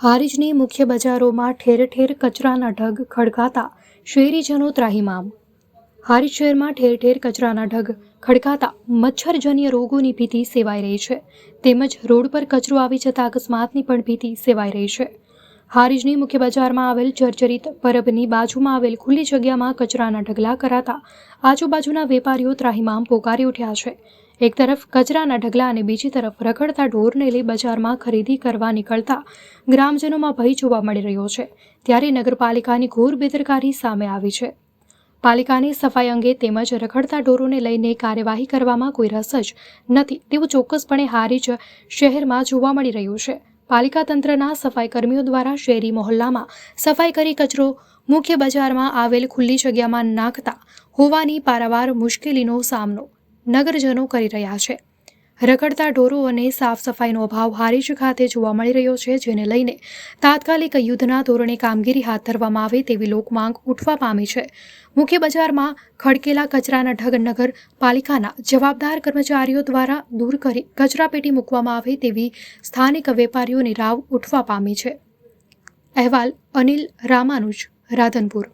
હારીજની મુખ્ય બજારોમાં ઠેર ઠેર કચરાના ઢગ ખડકાતા શહેરીજનો ત્રાહિમામ. હારીજ શહેરમાં ઠેર ઠેર કચરાના ઢગ ખડકાતા મચ્છરજન્ય રોગોની ભીતિ સેવાઈ રહી છે, તેમજ રોડ પર કચરો આવી જતા અકસ્માતની પણ ભીતિ સેવાઈ રહી છે. હારીજની મુખ્ય બજારમાં આવેલ જર્જરિત પરબની બાજુમાં આવેલ ખુલ્લી જગ્યામાં કચરાના ઢગલા કરાતા આજુબાજુના વેપારીઓ ત્રાહિમામ પોકારી ઉઠ્યા છે. એક તરફ કચરાના ઢગલા અને બીજી તરફ રખડતા ઢોરને લઈ બજારમાં ખરીદી કરવા નીકળતા ગ્રામજનોમાં ભય જોવા મળી રહ્યો છે. ત્યારે નગરપાલિકાની ઘોર બેદરકારી સામે આવી છે. પાલિકાની સફાઈ અંગે તેમજ રખડતા ઢોરોને લઈને કાર્યવાહી કરવામાં કોઈ રસ જ નથી તેવું ચોક્કસપણે હારીજ શહેરમાં જોવા મળી રહ્યું છે. પાલિકા તંત્રના સફાઈ કર્મીઓ દ્વારા શહેરી મહોલ્લામાં સફાઈ કરી કચરો મુખ્ય બજારમાં આવેલ ખુલ્લી જગ્યામાં નાખતા હોવાની પારાવાર મુશ્કેલીનો સામનો નગરજનો કરી રહ્યા છે. રખડતા ઢોરો અને સાફ સફાઈનો અભાવ હારીજ ખાતે જોવા મળી રહ્યો છે, જેને લઈને તાત્કાલિક યુદ્ધના ધોરણે કામગીરી હાથ ધરવામાં આવે તેવી લોકમાંગ ઉઠવા પામી છે. મુખ્ય બજારમાં ખડકેલા કચરાના ઢગ નગરપાલિકાના જવાબદાર કર્મચારીઓ દ્વારા દૂર કરી કચરાપેટી મૂકવામાં આવે તેવી સ્થાનિક વેપારીઓની રાવ ઉઠવા પામી છે. અહેવાલ અનિલ રામાનુજ, રાધનપુર.